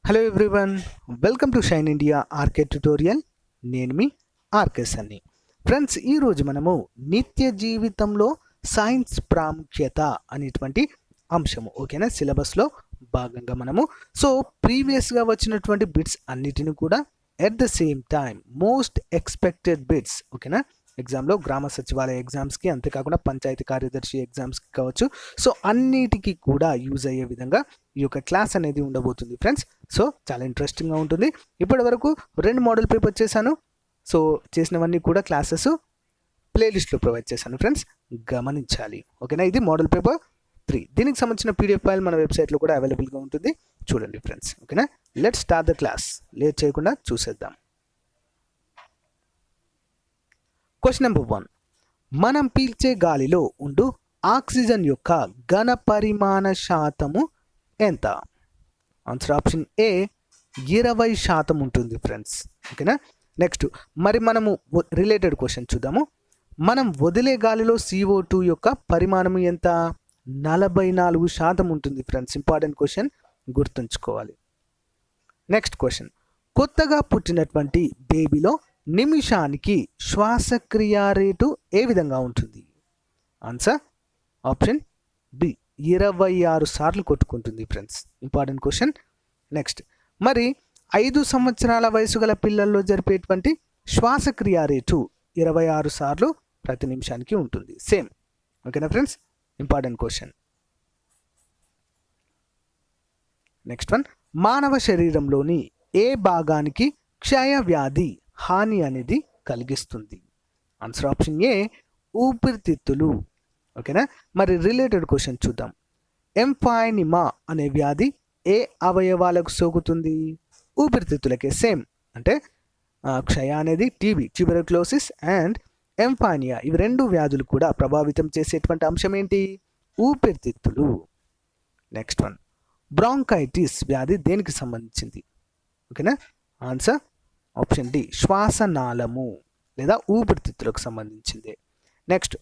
Hello everyone, welcome to Shine India RK tutorial. నేను మీ RK సన్ని. Friends, ఈరోజు మనము నిత్య జీవితంలో సైన్స్ ప్రాముఖ్యత అనేటువంటి అంశము ఓకేనా సిలబస్లో భాగంగా మనము ప్రీవియస్గా వచ్చినటువంటి బిట్స్ అన్నిటిని కూడా at the same time most expected bits ఓకేనా ఎగ్జామ్లో గ్రామ సచివాలయ ఎగ్జామ్స్కి, అంతేకాకుండా పంచాయతీ కార్యదర్శి ఎగ్జామ్స్కి కావచ్చు. అన్నిటికీ కూడా యూజ్ అయ్యే విధంగా ఈ యొక్క క్లాస్ అనేది ఉండబోతుంది ఫ్రెండ్స్. చాలా ఇంట్రెస్టింగ్గా ఉంటుంది. ఇప్పటి వరకు 2 మోడల్ పేపర్ చేశాను. చేసినవన్నీ కూడా క్లాసెస్ ప్లేలిస్ట్లో ప్రొవైడ్ చేశాను ఫ్రెండ్స్, గమనించాలి ఓకేనా. ఇది మోడల్ పేపర్ 3. దీనికి సంబంధించిన పీడిఎఫ్ ఫైల్ మన వెబ్సైట్లో కూడా అవైలబుల్గా ఉంటుంది, చూడండి ఫ్రెండ్స్ ఓకేనా. Let's start the class. Late చేయకుండా చూసేద్దాం. Question number 1. మనం పీల్చే గాలిలో ఉండు ఆక్సిజన్ యొక్క ఘన పరిమాణ శాతము ఎంత? ఆన్సర్ ఆప్షన్ ఏ 20% ఉంటుంది ఫ్రెండ్స్ ఓకేనా. నెక్స్ట్, మరి మనము రిలేటెడ్ క్వశ్చన్ చూద్దాము. మనం వదిలే గాలిలో CO2 యొక్క పరిమాణం ఎంత? 44% ఉంటుంది ఫ్రెండ్స్. ఇంపార్టెంట్ క్వశ్చన్, గుర్తుంచుకోవాలి. నెక్స్ట్ క్వశ్చన్, కొత్తగా పుట్టినటువంటి బేబీలో నిమిషానికి శ్వాసక్రియ రేటు ఏ విధంగా ఉంటుంది? ఆన్సర్ ఆప్షన్ బి 26 సార్లు కొట్టుకుంటుంది ఫ్రెండ్స్. Important question. నెక్స్ట్, మరి 5 సంవత్సరాల వయసు గల పిల్లల్లో జరిపేటువంటి శ్వాసక్రియ రేటు 26 సార్లు ప్రతి నిమిషానికి ఉంటుంది. సేమ్ ఓకేనా friends. Important question. Next one, మానవ శరీరంలోని ఏ భాగానికి క్షయ వ్యాధి హాని అనేది కలిగిస్తుంది? ఆన్సర్ ఆప్షన్ ఏ ఊపిరితిత్తులు ఓకేనా. మరి రిలేటెడ్ క్వశ్చన్ చూద్దాం. ఎంఫైనిమా అనే వ్యాధి ఏ అవయవాలకు సోకుతుంది? ఊపిరితిత్తులకే. సేమ్ అంటే క్షయ అనేది టీబీ, ట్యూబెరోక్లోసిస్, అండ్ ఎంఫైనియా, ఇవి 2 వ్యాధులు కూడా ప్రభావితం చేసేటువంటి అంశం ఏంటి? ఊపిరితిత్తులు. నెక్స్ట్ వన్, బ్రాంకైటిస్ వ్యాధి దేనికి సంబంధించింది? ఓకేనా. ఆన్సర్ ఆప్షన్ డి శ్వాసనాళము లేదా ఊపిరితిత్తులకు సంబంధించింది. నెక్స్ట్,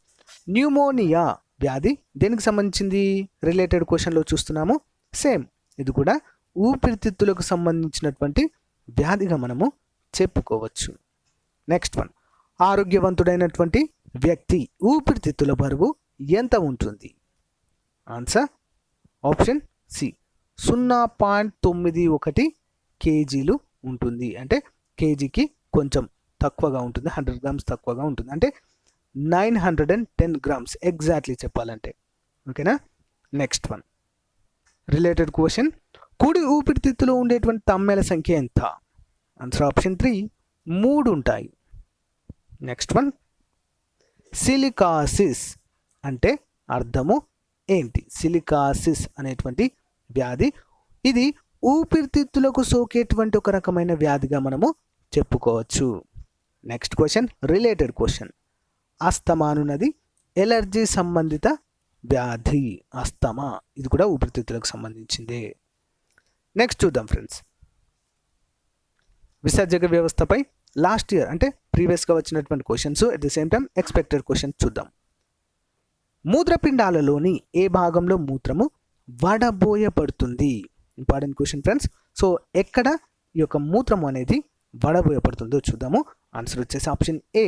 న్యూమోనియా వ్యాధి దేనికి సంబంధించింది? రిలేటెడ్ క్వశ్చన్లో చూస్తున్నాము. సేమ్, ఇది కూడా ఊపిరితిత్తులకు సంబంధించినటువంటి వ్యాధిగా మనము చెప్పుకోవచ్చు. నెక్స్ట్ వన్, ఆరోగ్యవంతుడైనటువంటి వ్యక్తి ఊపిరితిత్తుల బరువు ఎంత ఉంటుంది? ఆన్సర్ ఆప్షన్ సి 0.91 కేజీలు ఉంటుంది. అంటే కేజీకి కొంచెం తక్కువగా ఉంటుంది, 100 గ్రామ్స్ తక్కువగా ఉంటుంది. అంటే 910 గ్రామ్స్ ఎగ్జాక్ట్లీ చెప్పాలంటే ఓకేనా. నెక్స్ట్ వన్, రిలేటెడ్ క్వశ్చన్, కుడి ఊపిరితిత్తులో ఉండేటువంటి తమ్మెల సంఖ్య ఎంత? ఆన్సర్ ఆప్షన్ 3 3 ఉంటాయి. నెక్స్ట్ వన్, సిలికాసిస్ అంటే అర్థము ఏంటి? సిలికాసిస్ అనేటువంటి వ్యాధి, ఇది ఊపిరితిత్తులకు సోకేటువంటి ఒక రకమైన వ్యాధిగా మనము చెప్పుకోవచ్చు. Next question, related question, asthma అనున్నది ఎలర్జీ సంబంధిత వ్యాధి. అస్తమా ఇది కూడా ఊపిరితిత్తులకు సంబంధించిందే. నెక్స్ట్ చూద్దాం ఫ్రెండ్స్, విసర్జక వ్యవస్థపై లాస్ట్ ఇయర్ అంటే ప్రీవియస్గా వచ్చినటువంటి questions, at the same time expected questions చూద్దాం. మూత్రపిండాలలోని ఏ భాగంలో మూత్రము వడబోయబడుతుంది? Important question friends. ఎక్కడ ఈ యొక్క మూత్రం అనేది వడబోయబడుతుందో చూద్దాము. ఆన్సర్ వచ్చేసి ఆప్షన్ ఏ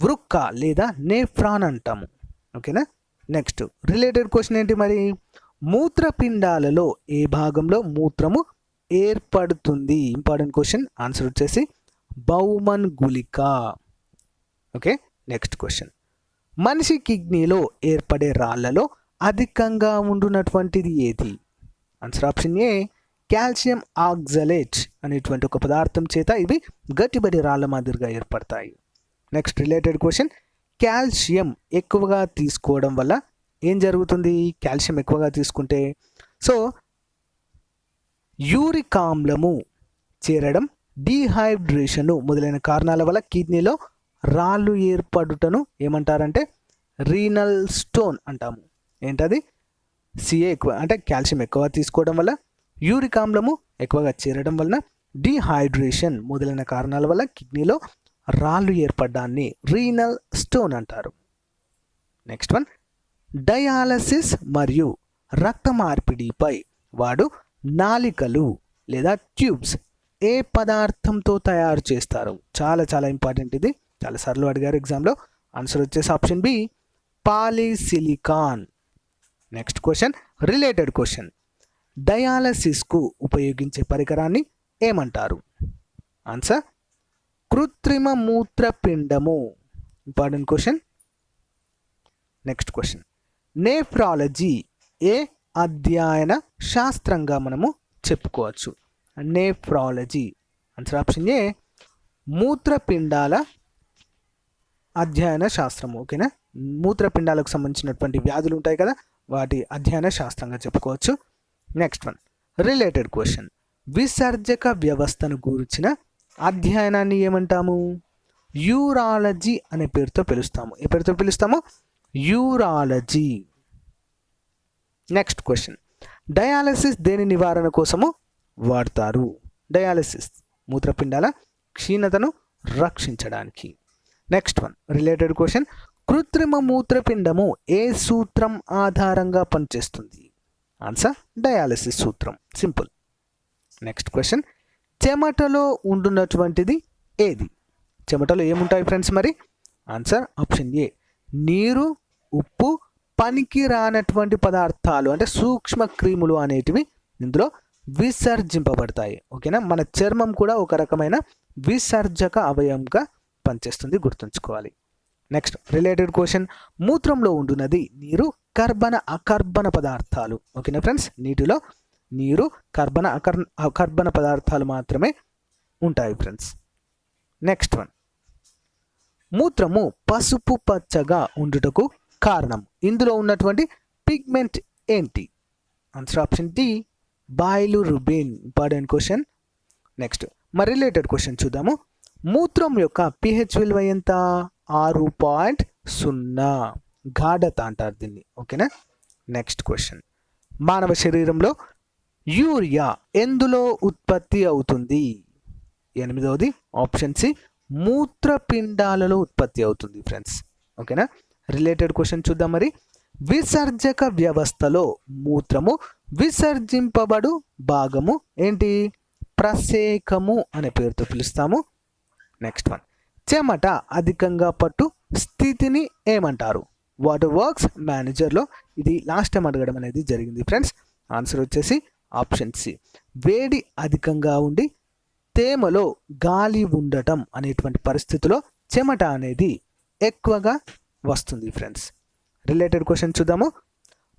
వృక్క లేదా నేఫ్రాన్ అంటాము ఓకేనా. నెక్స్ట్, రిలేటెడ్ క్వశ్చన్ ఏంటి మరి? మూత్రపిండాలలో ఏ భాగంలో మూత్రము ఏర్పడుతుంది? Important question. ఆన్సర్ వచ్చేసి బౌమన్ గుళిక ఓకే. నెక్స్ట్ క్వశ్చన్, మనిషి కిడ్నీలో ఏర్పడే రాళ్లలో అధికంగా ఉండునటువంటిది ఏది? ఆన్సర్ ఆప్షన్ ఏ కాల్షియం ఆక్సలేట్ అనేటువంటి ఒక పదార్థం చేత ఇవి గట్టిబడి రాళ్ల మాదిరిగా ఏర్పడతాయి. నెక్స్ట్, రిలేటెడ్ క్వశ్చన్, కాల్షియం ఎక్కువగా తీసుకోవడం వల్ల ఏం జరుగుతుంది? కాల్షియం ఎక్కువగా తీసుకుంటే యూరిక్ ఆమ్లము చేరడం, డీహైడ్రేషన్ మొదలైన కారణాల వల్ల కిడ్నీలో రాళ్ళు ఏర్పడుటను ఏమంటారంటే రీనల్ స్టోన్ అంటాము. ఏంటది? సిఏ ఎక్కువ అంటే కాల్షియం ఎక్కువ తీసుకోవడం వల్ల, యూరిక్ ఆమ్లము ఎక్కువగా చేరడం వలన, డీహైడ్రేషన్ మొదలైన కారణాల వల్ల కిడ్నీలో రాళ్ళు ఏర్పడడాన్ని రీనల్ స్టోన్ అంటారు. నెక్స్ట్ వన్, డయాలసిస్ మరియు రక్త మార్పిడిపై వాడు నాలికలు లేదా ట్యూబ్స్ ఏ పదార్థంతో తయారు చేస్తారు? చాలా చాలా ఇంపార్టెంట్, ఇది చాలాసార్లు అడిగారు ఎగ్జామ్లో. ఆన్సర్ వచ్చేసి option B, polysilicon. Next question, related question. డయాలసిస్కు ఉపయోగించే పరికరాన్ని ఏమంటారు? ఆన్సర్ కృత్రిమ మూత్రపిండము. Important question. Next question, nephrology ఏ అధ్యయన శాస్త్రంగా మనము చెప్పుకోవచ్చు? నేఫ్రాలజీ ఆన్సర్ ఆప్షన్ ఏ, మూత్రపిండాల అధ్యయన శాస్త్రము. ఓకేనా, మూత్రపిండాలకు సంబంధించినటువంటి వ్యాధులు ఉంటాయి కదా, వాటి అధ్యయన శాస్త్రంగా చెప్పుకోవచ్చు. Next one, related question. విసర్జక వ్యవస్థను గురించిన అధ్యయనాన్ని ఏమంటాము? యూరాలజీ అనే పేరుతో పిలుస్తాము. ఏ పేరుతో పిలుస్తాము? యూరాలజీ. నెక్స్ట్ క్వశ్చన్, డయాలసిస్ దేని నివారణ కోసము వాడతారు? డయాలసిస్ మూత్రపిండాల క్షీణతను రక్షించడానికి. Next one, related question. కృత్రిమ మూత్రపిండము ఏ సూత్రం ఆధారంగా పనిచేస్తుంది? ఆన్సర్ డయాలసిస్ సూత్రం. సింపుల్. నెక్స్ట్ క్వశ్చన్, చెమటలో ఉండున్నటువంటిది ఏది? చెమటలో ఏముంటాయి ఫ్రెండ్స్ మరి? ఆన్సర్ ఆప్షన్ ఏ, నీరు, ఉప్పు, పనికి రానటువంటి పదార్థాలు అంటే సూక్ష్మ క్రిములు అనేటివి ఇందులో విసర్జింపబడతాయి. ఓకేనా, మన చర్మం కూడా ఒక రకమైన విసర్జక అవయవంగా పనిచేస్తుంది, గుర్తుంచుకోవాలి. నెక్స్ట్ రిలేటెడ్ క్వశ్చన్, మూత్రంలో ఉండున్నది నీరు, కర్బన అకర్బన పదార్థాలు. ఓకేనా ఫ్రెండ్స్, నీటిలో నీరు, కర్బన అకర్బన పదార్థాలు మాత్రమే ఉంటాయి ఫ్రెండ్స్. నెక్స్ట్ వన్, మూత్రము పసుపు పచ్చగా ఉండుటకు కారణం? ఇందులో ఉన్నటువంటి పిగ్మెంట్ ఏంటి? Answer option D, bilirubin. Important question. Next మరి రిలేటెడ్ క్వశ్చన్ చూద్దాము. మూత్రం యొక్క pH విలువ ఎంత? 6.0. గాఢత అంటారు దీన్ని. ఓకేనా. నెక్స్ట్ క్వశ్చన్, మానవ శరీరంలో యూరియా ఎందులో ఉత్పత్తి అవుతుంది? 8వది ఆప్షన్ సి, మూత్రపిండాలలో ఉత్పత్తి అవుతుంది ఫ్రెండ్స్. ఓకేనా. రిలేటెడ్ క్వశ్చన్ చూద్దాం మరి. విసర్జక వ్యవస్థలో మూత్రము విసర్జింపబడు భాగము ఏంటి? ప్రసేకము అనే పేరుతో పిలుస్తాము. నెక్స్ట్ వన్, చెమట అధికంగా పట్టు స్థితిని ఏమంటారు? వాటర్ వర్క్స్ మేనేజర్లో ఇది లాస్ట్ టైం అడగడం అనేది జరిగింది ఫ్రెండ్స్. ఆన్సర్ వచ్చేసి ఆప్షన్ సి, వేడి అధికంగా ఉండి తేమలో గాలి ఉండటం అనేటువంటి పరిస్థితిలో చెమట అనేది ఎక్కువగా వస్తుంది ఫ్రెండ్స్. రిలేటెడ్ క్వశ్చన్ చూద్దాము.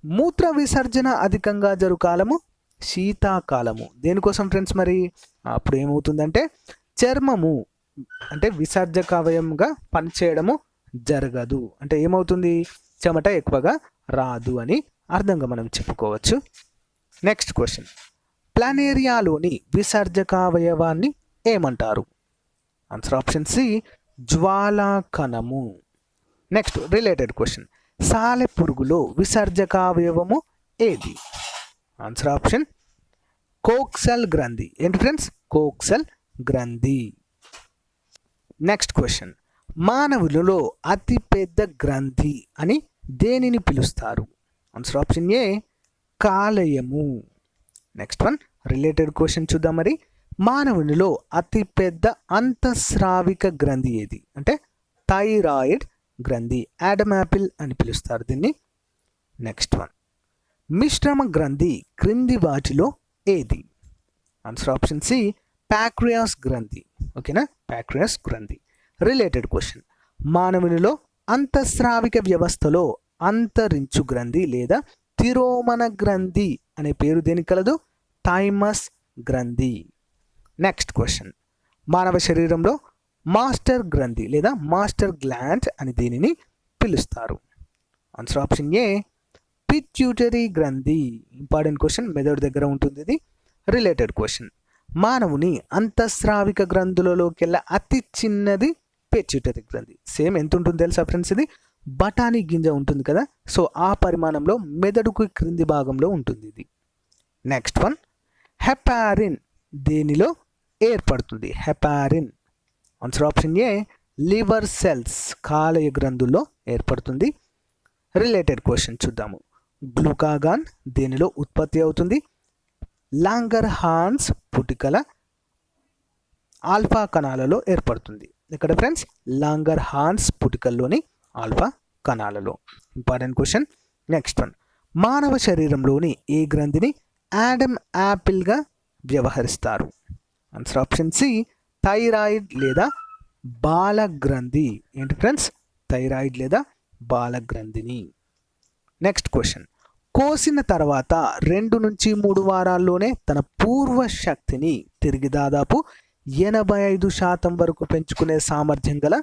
మూత్ర విసర్జన అధికంగా జరుగు కాలము శీతాకాలము. దేనికోసం ఫ్రెండ్స్ మరి? అప్పుడు ఏమవుతుందంటే చర్మము అంటే విసర్జక అవయవంగా పనిచేయడము జరగదు, అంటే ఏమవుతుంది? చెమట ఎక్కువగా రాదు అని అర్థంగా మనం చెప్పుకోవచ్చు. నెక్స్ట్ క్వశ్చన్, ప్లానేరియాలోని విసర్జక అవయవాన్ని ఏమంటారు? ఆన్సర్ ఆప్షన్ సి, జ్వాలాకణము. నెక్స్ట్ రిలేటెడ్ క్వశ్చన్, సాలెపురుగులో విసర్జక అవయవము ఏది? ఆన్సర్ ఆప్షన్ కోక్సల్ గ్రంథి. ఏంటి ఫ్రెండ్స్? కోక్సల్ గ్రంథి. నెక్స్ట్ క్వశ్చన్, మానవులలో అతి పెద్ద గ్రంథి అని దేనిని పిలుస్తారు? ఆన్సర్ ఆప్షన్ ఏ, కాలేయము. నెక్స్ట్ వన్, రిలేటెడ్ క్వశ్చన్ చూద్దాం మరి. మానవునిలో అతి పెద్ద అంతఃస్రావిక గ్రంథి ఏది? అంటే థైరాయిడ్ గ్రంథి, ఆడమ్ యాపిల్ అని పిలుస్తారు దీన్ని. నెక్స్ట్ వన్, మిశ్రమ గ్రంథి క్రింది వాటిలో ఏది? ఆన్సర్ ఆప్షన్ సి, ప్యాంక్రియాస్ గ్రంథి. ఓకేనా, ప్యాంక్రియాస్ గ్రంథి. రిలేటెడ్ క్వశ్చన్, మానవునిలో అంతఃస్రావిక వ్యవస్థలో అంతరించు గ్రంథి లేదా తిరోమన గ్రంథి అనే పేరు దేనికి కలదు? థైమస్ గ్రంథి. నెక్స్ట్ క్వశ్చన్, మానవ శరీరంలో మాస్టర్ గ్రంథి లేదా మాస్టర్ గ్లాండ్ అని దీనిని పిలుస్తారు? ఆన్సర్ ఆప్షన్ ఏ, పిట్యూటరీ గ్రంథి. ఇంపార్టెంట్ క్వశ్చన్, మెదడు దగ్గర ఉంటుంది ఇది. రిలేటెడ్ క్వశ్చన్, మానవుని అంతఃస్రావిక గ్రంథులలోకెల్లా అతి చిన్నది పిట్యూటరీ గ్రంథి. సేమ్ ఎంత ఉంటుంది తెలుసా ఫ్రెండ్స్? ఇది బఠానీ గింజ ఉంటుంది కదా, సో ఆ పరిమాణంలో మెదడుకు క్రింది భాగంలో ఉంటుంది ఇది. నెక్స్ట్ వన్, హెపారిన్ దేనిలో ఏర్పడుతుంది? హెపారిన్. ఆన్సర్ ఆప్షన్ ఏ, లివర్ సెల్స్ కాలేయ గ్రంథుల్లో ఏర్పడుతుంది. రిలేటెడ్ క్వశ్చన్ చూద్దాము. గ్లూకాగాన్ దేనిలో ఉత్పత్తి అవుతుంది? లాంగర్హాన్స్ పుటికల ఆల్ఫా కణాలలో ఏర్పడుతుంది. ఇక్కడ ఫ్రెండ్స్ లాంగర్హాన్స్ పుటికల్లోని ఆల్ఫా కణాలలో. Important question. నెక్స్ట్ వన్, మానవ శరీరంలోని ఏ గ్రంథిని యాడమ్ యాపిల్గా వ్యవహరిస్తారు? ఆన్సర్ ఆప్షన్ సి, థైరాయిడ్ లేదా బాలగ్రంథి. ఏంటి ఫ్రెండ్స్? థైరాయిడ్ లేదా బాలగ్రంథిని. నెక్స్ట్ క్వశ్చన్, కోసిన తర్వాత 2 నుంచి 3 వారాల్లోనే తన పూర్వ శక్తిని తిరిగి దాదాపు 85% వరకు పెంచుకునే సామర్థ్యం గల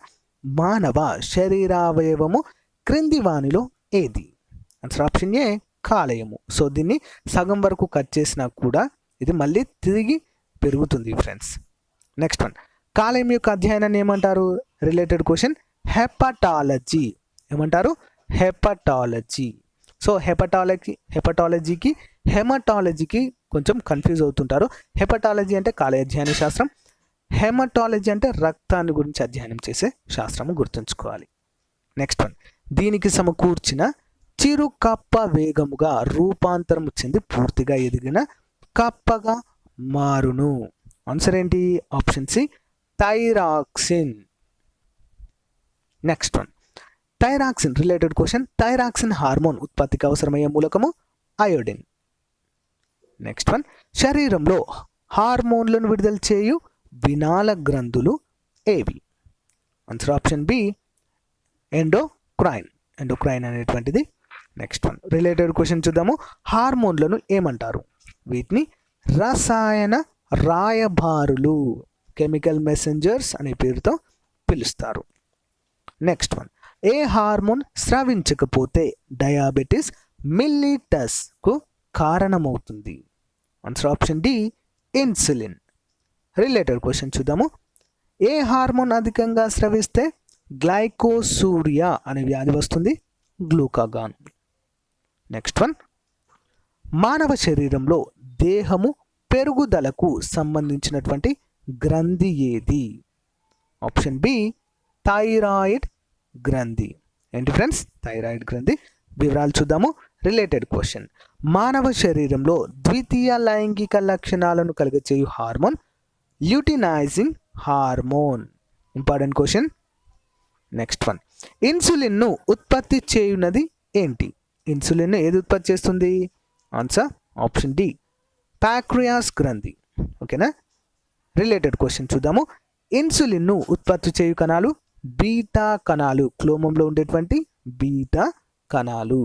మానవ శరీరావయవము క్రింది వానిలో ఏది? ఆన్సర్ ఆప్షన్ ఏ, కాలేయము. సో దీన్ని సగం వరకు కట్ చేసినా కూడా ఇది మళ్ళీ తిరిగి పెరుగుతుంది ఫ్రెండ్స్. నెక్స్ట్ వన్, కాలేయం యొక్క అధ్యయనాన్ని ఏమంటారు? Related question. హెపటాలజీ. ఏమంటారు? హెపటాలజీ. సో హెపటాలజీకి హెమటాలజీకి కొంచెం కన్ఫ్యూజ్ అవుతుంటారు. హెపటాలజీ అంటే కాలేయ అధ్యయన శాస్త్రం, హెమటాలజీ అంటే రక్తాన్ని గురించి అధ్యయనం చేసే శాస్త్రము, గుర్తుంచుకోవాలి. నెక్స్ట్ వన్, దీనికి సమకూర్చిన చిరు కప్ప వేగముగా రూపాంతరం చెంది పూర్తిగా ఎదిగిన కప్పగా మారును. ఆన్సర్ ఏంటి? Option C, thyroxine. Next one, thyroxine related question. Thyroxine hormone ఉత్పత్తికి అవసరమయ్యే మూలకము అయోడిన్. నెక్స్ట్ వన్, శరీరంలో హార్మోన్లను విడుదల చేయు వినాల గ్రంథులు ఏవి? Answer option B, endocrine. Endocrine అనేటువంటిది. నెక్స్ట్ వన్, రిలేటెడ్ క్వశ్చన్ చూద్దాము. హార్మోన్లను ఏమంటారు? వీటిని రసాయన రాయబారులు, కెమికల్ మెసెంజర్స్ అనే పేరుతో పిలుస్తారు. నెక్స్ట్ వన్, ఏ హార్మోన్ స్రవించకపోతే డయాబెటిస్ మిల్లిటస్కు కారణమవుతుంది? Answer option D, insulin. Related question చూద్దాము. ఏ హార్మోన్ అధికంగా స్రవిస్తే గ్లైకోసూరియా అనే వ్యాధి వస్తుంది? గ్లూకాగాన్. నెక్స్ట్ వన్, మానవ శరీరంలో దేహము పెరుగుదలకు సంబంధించినటువంటి గ్రంథి ఏది? ఆప్షన్ బి, థైరాయిడ్ గ్రంథి. ఏంటి ఫ్రెండ్స్? థైరాయిడ్ గ్రంథి. వివరాలు చూద్దాము. రిలేటెడ్ క్వశ్చన్, మానవ శరీరంలో ద్వితీయ లైంగిక లక్షణాలను కలిగచేయు hormone luteinizing hormone. Important question. Next one, ఇన్సులిన్ను ఉత్పత్తి చేయున్నది ఏంటి? ఇన్సులిన్ ఏది ఉత్పత్తి చేస్తుంది? ఆన్సర్ ఆప్షన్ డి, ప్యాంక్రియాస్ గ్రంథి. ఓకేనా? రిలేటెడ్ క్వశ్చన్ చూద్దాము. ఇన్సులిన్ను ఉత్పత్తి చేయు కణాలు బీటా కణాలు, క్లోమంలో ఉండేటువంటి బీటా కణాలు.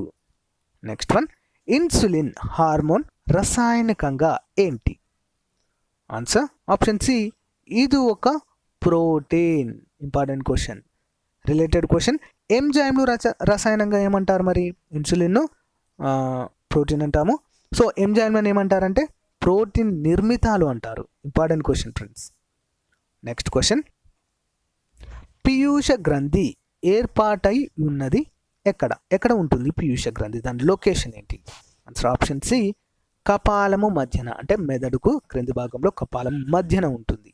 నెక్స్ట్ వన్, ఇన్సులిన్ హార్మోన్ రసాయనికంగా ఏంటి? ఆన్సర్ ఆప్షన్ సి, ఇది ఒక protein. Important question. Related question, ఎంజైమ్లు రసాయనంగా ఏమంటారు? మరి ఇన్సులిన్ను ప్రోటీన్ అంటాము. సో ఎంజైమ్లను ఏమంటారంటే ప్రోటీన్ నిర్మితాలు అంటారు. Important question friends. Next question, పీయూష గ్రంథి ఏర్పాటై ఉన్నది ఎక్కడ? ఎక్కడ ఉంటుంది పీయూష గ్రంథి? దాని లొకేషన్ ఏంటి? ఆన్సర్ ఆప్షన్ సి, కపాలము మధ్యన, అంటే మెదడుకు క్రింది భాగంలో కపాలం మధ్యన ఉంటుంది.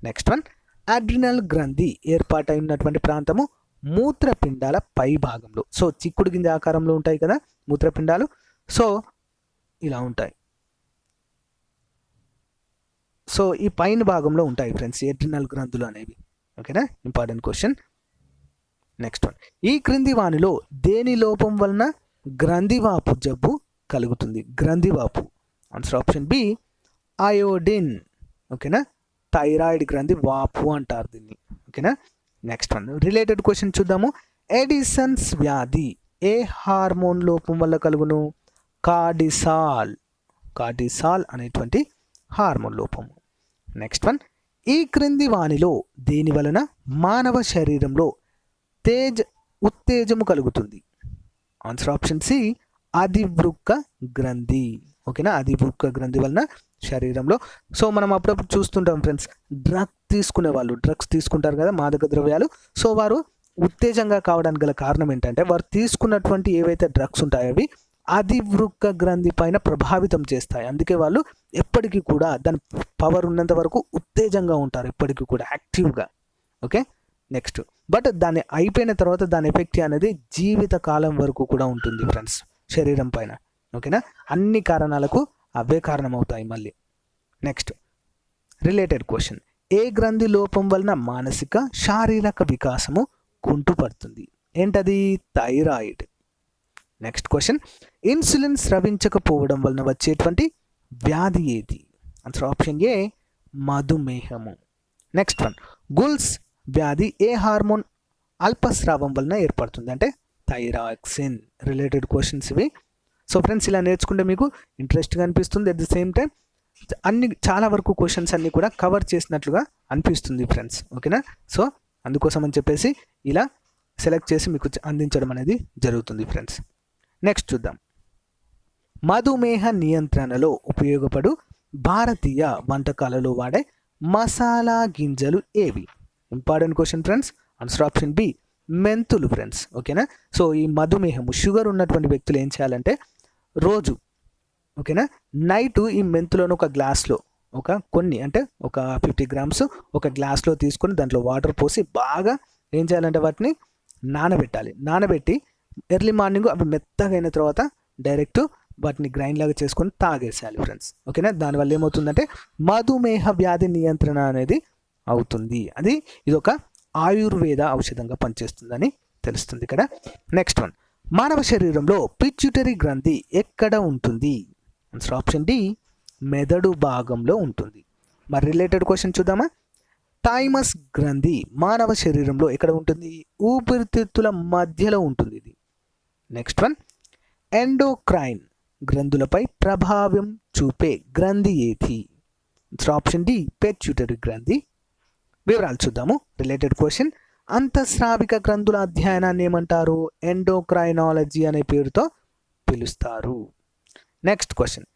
నెక్స్ట్ వన్, అడ్రినల్ గ్రంథి ఏర్పాటై ఉన్నటువంటి ప్రాంతము మూత్రపిండాల పై భాగంలో. సో చిక్కుడు గింజ ఆకారంలో ఉంటాయి కదా మూత్రపిండాలు. సో ఇలా ఉంటాయి. సో ఈ పైన భాగంలో ఉంటాయి ఫ్రెండ్స్ అడ్రినల్ గ్రంథులు అనేవి. ఓకేనా? Important question. నెక్స్ట్ వన్, ఈ క్రింది వానిలో దేని లోపం వలన గ్రంథివాపు జబ్బు కలుగుతుంది? గ్రంథివాపు. Answer option B, iodine. ఓకేనా? థైరాయిడ్ గ్రంథి వాపు అంటారు దీన్ని. ఓకేనా? నెక్స్ట్ వన్, రిలేటెడ్ క్వశ్చన్ చూద్దాము. ఎడిసన్స్ వ్యాధి ఏ హార్మోన్ లోపం వల్ల కలుగును? కార్టిసాల్. కార్టిసాల్ అనేటువంటి హార్మోన్ లోపము. నెక్స్ట్ వన్, ఈ క్రింది వానిలో దేని వలన మానవ శరీరంలో ఉత్తేజము కలుగుతుంది? ఆన్సర్ ఆప్షన్ సి, అధివృక్క గ్రంథి. ఓకేనా? అధివృక్క గ్రంథి వలన శరీరంలో. సో మనం అప్పుడప్పుడు చూస్తుంటాం ఫ్రెండ్స్, డ్రగ్స్ తీసుకుంటారు కదా మాదక ద్రవ్యాలు. సో వారు ఉత్తేజంగా కావడానికి గల కారణం ఏంటంటే వారు తీసుకున్నటువంటి ఏవైతే డ్రగ్స్ ఉంటాయో అవి అధివృక్క గ్రంథి పైన ప్రభావితం చేస్తాయి. అందుకే వాళ్ళు ఎప్పటికీ కూడా దాని పవర్ ఉన్నంత వరకు ఉత్తేజంగా ఉంటారు, ఎప్పటికీ కూడా యాక్టివ్గా. ఓకే? నెక్స్ట్, బట్ దాన్ని అయిపోయిన తర్వాత దాని ఎఫెక్ట్ అనేది జీవిత కాలం వరకు కూడా ఉంటుంది ఫ్రెండ్స్ శరీరం పైన. ఓకేనా? అన్ని కారణాలకు అవే కారణమవుతాయి మళ్ళీ. నెక్స్ట్ రిలేటెడ్ క్వశ్చన్, ఏ గ్రంథి లోపం వలన మానసిక శారీరక వికాసము కుంటుపడుతుంది? ఏంటది? థైరాయిడ్. నెక్స్ట్ క్వశ్చన్, ఇన్సులిన్ స్రవించకపోవడం వలన వచ్చేటువంటి వ్యాధి ఏది? ఆన్సర్ ఆప్షన్ ఏ మధుమేహము. నెక్స్ట్ వన్, గుల్స్ వ్యాధి ఏ హార్మోన్ అల్పస్రావం వలన ఏర్పడుతుంది? అంటే థైరాక్సిన్. రిలేటెడ్ క్వశ్చన్స్ ఇవి. సో ఫ్రెండ్స్, ఇలా నేర్చుకుంటే మీకు ఇంట్రెస్ట్గా అనిపిస్తుంది. అట్ ది సేమ్ టైం చాలా వరకు క్వశ్చన్స్ అన్నీ కూడా కవర్ చేసినట్లుగా అనిపిస్తుంది ఫ్రెండ్స్. ఓకేనా? సో అందుకోసం అని చెప్పేసి ఇలా సెలెక్ట్ చేసి మీకు అందించడం అనేది జరుగుతుంది ఫ్రెండ్స్. నెక్స్ట్ చూద్దాం, మధుమేహ నియంత్రణలో ఉపయోగపడు భారతీయ వంటకాలలో వాడే మసాలా గింజలు ఏవి? Important question friends. Answer option B మెంతులు ఫ్రెండ్స్. ఓకేనా? సో ఈ మధుమేహము షుగర్ ఉన్నటువంటి వ్యక్తులు ఏం చేయాలంటే రోజు, ఓకేనా, నైట్ ఈ మెంతులను ఒక గ్లాస్లో కొన్ని అంటే ఒక 50 grams ఒక గ్లాస్లో తీసుకొని దాంట్లో వాటర్ పోసి బాగా ఏం చేయాలంటే వాటిని నానబెట్టాలి. నానబెట్టి ఎర్లీ మార్నింగ్ అవి మెత్తగా అయిన తర్వాత డైరెక్ట్ వాటిని గ్రైండ్ లాగా చేసుకొని తాగేసేయాలి ఫ్రెండ్స్. ఓకేనా? దానివల్ల ఏమవుతుందంటే మధుమేహ వ్యాధి నియంత్రణ అనేది అవుతుంది. ఇది ఒక ఆయుర్వేద ఔషధంగా పనిచేస్తుందని తెలుస్తుంది ఇక్కడ. నెక్స్ట్ వన్, మానవ శరీరంలో పిట్యూటరీ గ్రంథి ఎక్కడ ఉంటుంది? ఆన్సర్ ఆప్షన్ డి మెదడు భాగంలో ఉంటుంది. మరి రిలేటెడ్ క్వశ్చన్ చూద్దామా? థైమస్ గ్రంథి మానవ శరీరంలో ఎక్కడ ఉంటుంది? ఊపిరితిత్తుల మధ్యలో ఉంటుంది ఇది. నెక్స్ట్ వన్, ఎండోక్రైన్ గ్రంథులపై ప్రభావం చూపే గ్రంథి ఏది? ఆన్సర్ ఆప్షన్ డి పిట్యూటరీ గ్రంథి. వివరాలు చూద్దాము. రిలేటెడ్ క్వశ్చన్, అంతఃస్రావిక గ్రంథుల అధ్యయనాన్ని ఏమంటారు? ఎండోక్రైనాలజీ అనే పేరుతో పిలుస్తారు. నెక్స్ట్ క్వశ్చన్,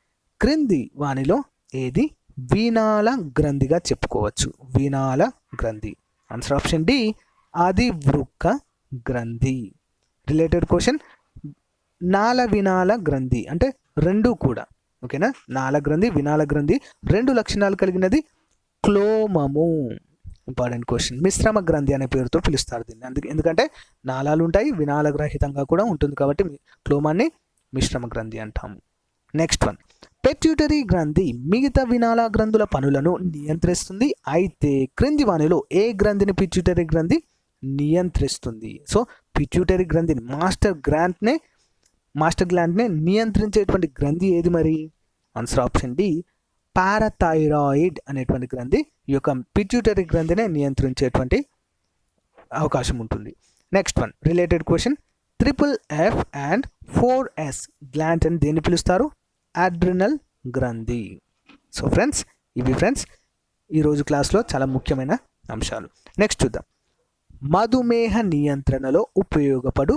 క్రింది వానిలో ఏది వీనాల గ్రంథిగా చెప్పుకోవచ్చు? వీనాల గ్రంథి. ఆన్సర్ ఆప్షన్ డి అధివృక్క గ్రంథి. రిలేటెడ్ క్వశ్చన్, నాల వినాల గ్రంథి అంటే రెండు కూడా, ఓకేనా, నాల గ్రంథి వినాల గ్రంథి రెండు లక్షణాలు కలిగినది క్లోమము. Important question. మిశ్రమ గ్రంథి అనే పేరుతో పిలుస్తారు దీన్ని. ఎందుకంటే నాళాలు ఉంటాయి, వినాల గ్రహితంగా కూడా ఉంటుంది కాబట్టి క్లోమాన్ని మిశ్రమ గ్రంథి అంటాము. నెక్స్ట్ వన్, పిట్యూటరీ గ్రంథి మిగతా వినాల గ్రంథుల పనులను నియంత్రిస్తుంది. అయితే క్రింది వానిలో ఏ గ్రంథిని పిట్యూటరీ గ్రంథి నియంత్రిస్తుంది? సో పిట్యూటరీ గ్రంథిని మాస్టర్ గ్లాండ్నే నియంత్రించేటువంటి గ్రంథి ఏది మరి? ఆన్సర్ ఆప్షన్ డి పారాథైరాయిడ్ అనేటువంటి గ్రంథి ఈ యొక్క పిట్యూటరీ గ్రంథినే నియంత్రించేటువంటి అవకాశం ఉంటుంది. Next one, related question, FFF and 4S gland అని దేన్ని పిలుస్తారు? అడ్రినల్ గ్రంథి. సో ఫ్రెండ్స్, ఇవి ఫ్రెండ్స్ ఈరోజు క్లాస్లో చాలా ముఖ్యమైన అంశాలు. నెక్స్ట్ చూద్దాం, మధుమేహ నియంత్రణలో ఉపయోగపడు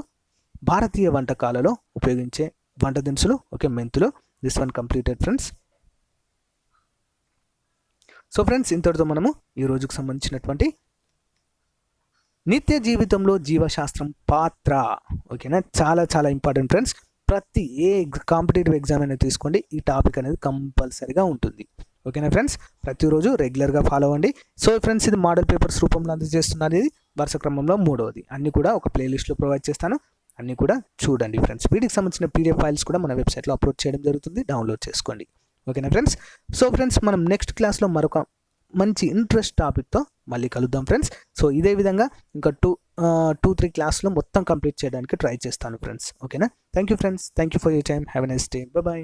భారతీయ వంటకాలలో ఉపయోగించే వంట దినుసులు. ఓకే, మెంతులు. This one completed friends. So friends, ఇంతటితో మనము ఈ రోజుకు సంబంధించినటువంటి నిత్య జీవితంలో జీవశాస్త్రం పాత్ర, ఓకేనా, చాలా చాలా ఇంపార్టెంట్ ఫ్రెండ్స్. ప్రతి కాంపిటేటివ్ ఎగ్జామ్ అనేది తీసుకోండి, ఈ టాపిక్ అనేది కంపల్సరీగా ఉంటుంది. ఓకేనా ఫ్రెండ్స్, ప్రతిరోజు రెగ్యులర్గా ఫాలో అవ్వండి. సో ఫ్రెండ్స్, ఇది మోడల్ పేపర్స్ రూపంలో అందజేస్తున్నది. ఇది వరుస క్రమంలో 3వది. అన్నీ కూడా ఒక ప్లేలిస్ట్లో ప్రొవైడ్ చేస్తాను, అన్నీ కూడా చూడండి ఫ్రెండ్స్. వీటికి సంబంధించిన PDF ఫైల్స్ కూడా మన వెబ్సైట్లో అప్లోడ్ చేయడం జరుగుతుంది, డౌన్లోడ్ చేసుకోండి. ఓకేనా ఫ్రెండ్స్. సో ఫ్రెండ్స్, మనం నెక్స్ట్ క్లాస్లో మరొక మంచి ఇంట్రెస్ట్ టాపిక్తో మళ్ళీ కలుద్దాం ఫ్రెండ్స్. సో ఇదే విధంగా ఇంకా 2-3 క్లాస్లో మొత్తం కంప్లీట్ చేయడానికి ట్రై చేస్తాను ఫ్రెండ్స్. ఓకేనా. Thank you friends. Thank you for your time. Have a nice day. Bye.